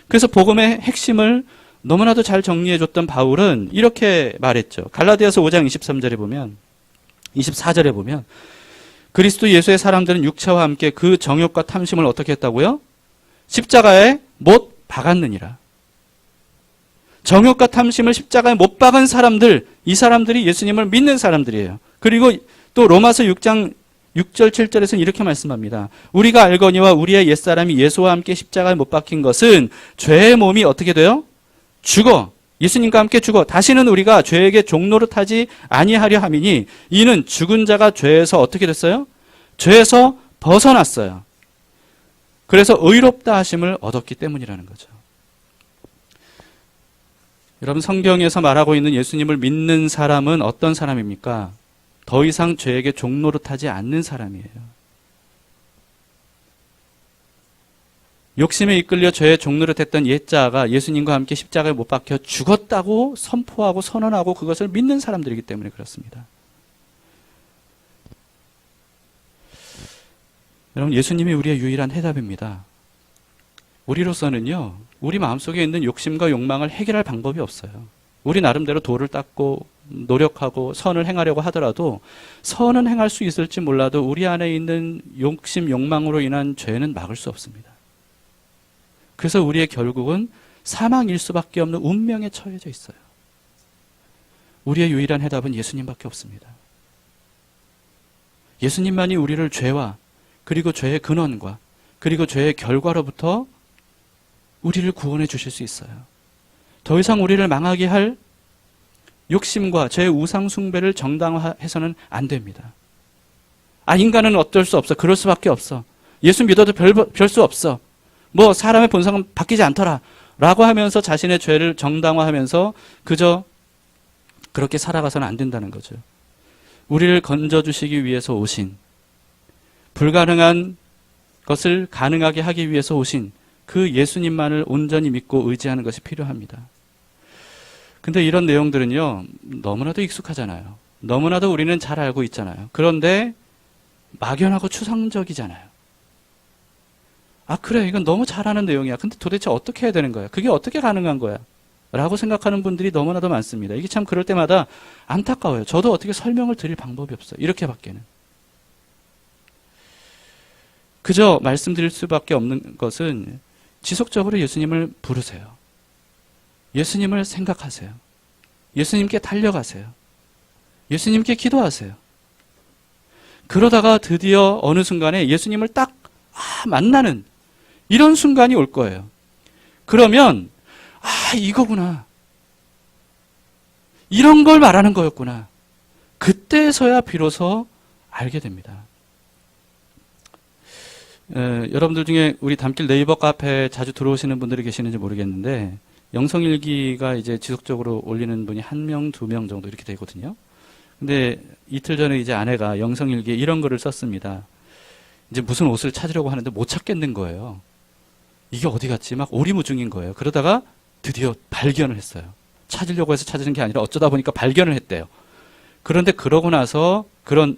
그래서 복음의 핵심을 너무나도 잘 정리해줬던 바울은 이렇게 말했죠. 갈라디아서 5장 23절에 보면 24절에 보면 그리스도 예수의 사람들은 육체와 함께 그 정욕과 탐심을 어떻게 했다고요? 십자가에 못 박았느니라. 정욕과 탐심을 십자가에 못 박은 사람들, 이 사람들이 예수님을 믿는 사람들이에요. 그리고 또 로마서 6장 6절 7절에서는 이렇게 말씀합니다. 우리가 알거니와 우리의 옛사람이 예수와 함께 십자가에 못 박힌 것은 죄의 몸이 어떻게 돼요? 죽어. 예수님과 함께 죽어. 다시는 우리가 죄에게 종노릇하지 아니하려 함이니 이는 죽은 자가 죄에서 어떻게 됐어요? 죄에서 벗어났어요. 그래서 의롭다 하심을 얻었기 때문이라는 거죠. 여러분 성경에서 말하고 있는 예수님을 믿는 사람은 어떤 사람입니까? 더 이상 죄에게 종노릇하지 않는 사람이에요. 욕심에 이끌려 죄에 종노릇했던 옛자가 예수님과 함께 십자가에 못 박혀 죽었다고 선포하고 선언하고 그것을 믿는 사람들이기 때문에 그렇습니다. 여러분 예수님이 우리의 유일한 해답입니다. 우리로서는요. 우리 마음속에 있는 욕심과 욕망을 해결할 방법이 없어요. 우리 나름대로 도를 닦고 노력하고 선을 행하려고 하더라도 선은 행할 수 있을지 몰라도 우리 안에 있는 욕심, 욕망으로 인한 죄는 막을 수 없습니다. 그래서 우리의 결국은 사망일 수밖에 없는 운명에 처해져 있어요. 우리의 유일한 해답은 예수님밖에 없습니다. 예수님만이 우리를 죄와 그리고 죄의 근원과 그리고 죄의 결과로부터 우리를 구원해 주실 수 있어요. 더 이상 우리를 망하게 할 욕심과 죄의 우상 숭배를 정당화해서는 안 됩니다. 인간은 어쩔 수 없어. 그럴 수밖에 없어. 예수 믿어도 별 수 없어. 사람의 본성은 바뀌지 않더라. 라고 하면서 자신의 죄를 정당화하면서 그저 그렇게 살아가서는 안 된다는 거죠. 우리를 건져주시기 위해서 오신, 불가능한 것을 가능하게 하기 위해서 오신 그 예수님만을 온전히 믿고 의지하는 것이 필요합니다. 근데 이런 내용들은요, 너무나도 익숙하잖아요. 너무나도 우리는 잘 알고 있잖아요. 그런데 막연하고 추상적이잖아요. 그래, 이건 너무 잘 아는 내용이야. 근데 도대체 어떻게 해야 되는 거야? 그게 어떻게 가능한 거야? 라고 생각하는 분들이 너무나도 많습니다. 이게 참 그럴 때마다 안타까워요. 저도 어떻게 설명을 드릴 방법이 없어요. 이렇게밖에는. 그저 말씀드릴 수밖에 없는 것은 지속적으로 예수님을 부르세요. 예수님을 생각하세요. 예수님께 달려가세요. 예수님께 기도하세요. 그러다가 드디어 어느 순간에 예수님을 딱 만나는 이런 순간이 올 거예요. 그러면 이거구나. 이런 걸 말하는 거였구나. 그때서야 비로소 알게 됩니다. 여러분들 중에 우리 담길 네이버 카페에 자주 들어오시는 분들이 계시는지 모르겠는데 영성일기가 이제 지속적으로 올리는 분이 1명, 2명 정도 이렇게 되거든요. 근데 이틀 전에 이제 아내가 영성일기에 이런 글을 썼습니다. 이제 무슨 옷을 찾으려고 하는데 못 찾겠는 거예요. 이게 어디 갔지? 막 오리무중인 거예요. 그러다가 드디어 발견을 했어요. 찾으려고 해서 찾는 게 아니라 어쩌다 보니까 발견을 했대요. 그런데 그러고 나서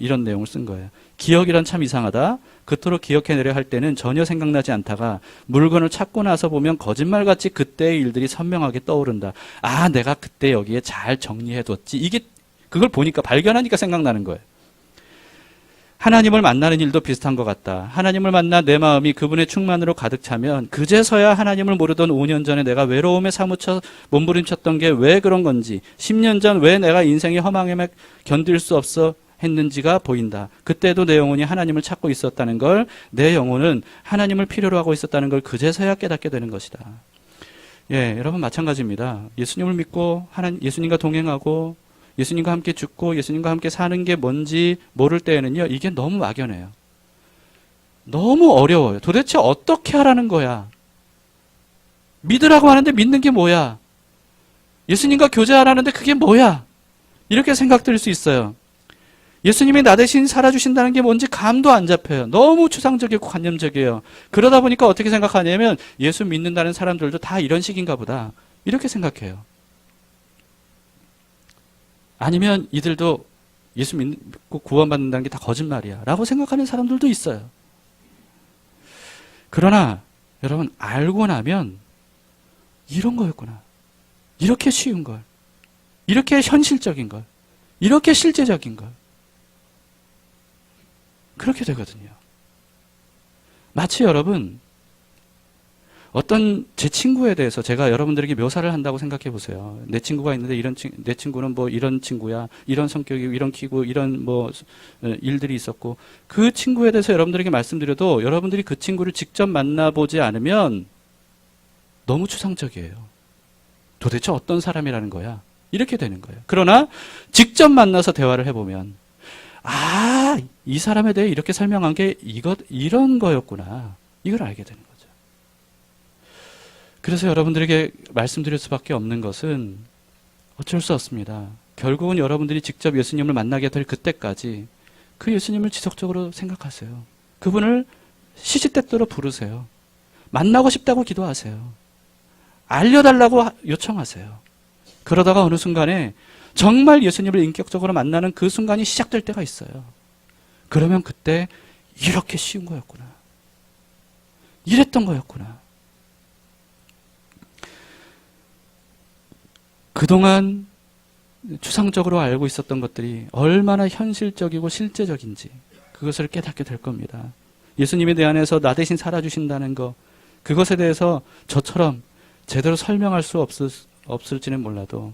이런 내용을 쓴 거예요. 기억이란 참 이상하다. 그토록 기억해내려 할 때는 전혀 생각나지 않다가 물건을 찾고 나서 보면 거짓말같이 그때의 일들이 선명하게 떠오른다. 내가 그때 여기에 잘 정리해뒀지. 그걸 보니까 발견하니까 생각나는 거예요. 하나님을 만나는 일도 비슷한 것 같다. 하나님을 만나 내 마음이 그분의 충만으로 가득 차면 그제서야 하나님을 모르던 5년 전에 내가 외로움에 사무쳐 몸부림쳤던 게 왜 그런 건지, 10년 전 왜 내가 인생의 허망함에 견딜 수 없어 했는지가 보인다. 그때도 내 영혼이 하나님을 찾고 있었다는 걸, 내 영혼은 하나님을 필요로 하고 있었다는 걸 그제서야 깨닫게 되는 것이다. 여러분 마찬가지입니다. 예수님을 믿고 예수님과 동행하고 예수님과 함께 죽고 예수님과 함께 사는 게 뭔지 모를 때에는요, 이게 너무 막연해요. 너무 어려워요. 도대체 어떻게 하라는 거야? 믿으라고 하는데 믿는 게 뭐야? 예수님과 교제하라는데 그게 뭐야? 이렇게 생각될 수 있어요. 예수님이 나 대신 살아주신다는 게 뭔지 감도 안 잡혀요. 너무 추상적이고 관념적이에요. 그러다 보니까 어떻게 생각하냐면 예수 믿는다는 사람들도 다 이런 식인가 보다. 이렇게 생각해요. 아니면 이들도 예수 믿고 구원받는다는 게 다 거짓말이야 라고 생각하는 사람들도 있어요. 그러나 여러분 알고 나면 이런 거였구나. 이렇게 쉬운 걸. 이렇게 현실적인 걸. 이렇게 실제적인 걸. 그렇게 되거든요. 마치 여러분 어떤 제 친구에 대해서 제가 여러분들에게 묘사를 한다고 생각해 보세요. 내 친구가 있는데 내 친구는 뭐 이런 친구야, 이런 성격이고 이런 키고 이런 일들이 있었고, 그 친구에 대해서 여러분들에게 말씀드려도 여러분들이 그 친구를 직접 만나보지 않으면 너무 추상적이에요. 도대체 어떤 사람이라는 거야? 이렇게 되는 거예요. 그러나 직접 만나서 대화를 해보면 이 사람에 대해 이렇게 설명한 게 이런 거였구나. 이걸 알게 되는 거예요. 그래서 여러분들에게 말씀드릴 수밖에 없는 것은 어쩔 수 없습니다. 결국은 여러분들이 직접 예수님을 만나게 될 그때까지 그 예수님을 지속적으로 생각하세요. 그분을 시시때때로 부르세요. 만나고 싶다고 기도하세요. 알려달라고 요청하세요. 그러다가 어느 순간에 정말 예수님을 인격적으로 만나는 그 순간이 시작될 때가 있어요. 그러면 그때 이렇게 쉬운 거였구나. 이랬던 거였구나. 그동안 추상적으로 알고 있었던 것들이 얼마나 현실적이고 실제적인지 그것을 깨닫게 될 겁니다. 예수님이 내 안에서 나 대신 살아주신다는 것, 그것에 대해서 저처럼 제대로 설명할 수 없을지는 몰라도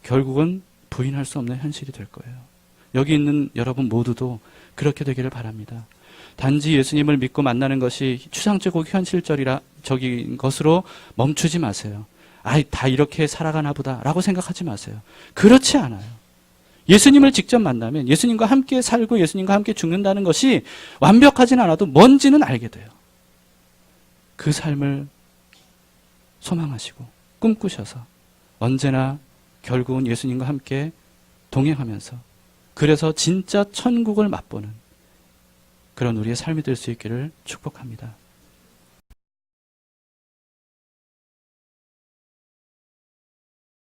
결국은 부인할 수 없는 현실이 될 거예요. 여기 있는 여러분 모두도 그렇게 되기를 바랍니다. 단지 예수님을 믿고 만나는 것이 추상적이고 현실적인 것으로 멈추지 마세요. 다 이렇게 살아가나 보다 라고 생각하지 마세요. 그렇지 않아요. 예수님을 직접 만나면 예수님과 함께 살고 예수님과 함께 죽는다는 것이 완벽하진 않아도 뭔지는 알게 돼요. 그 삶을 소망하시고 꿈꾸셔서 언제나 결국은 예수님과 함께 동행하면서 그래서 진짜 천국을 맛보는 그런 우리의 삶이 될 수 있기를 축복합니다.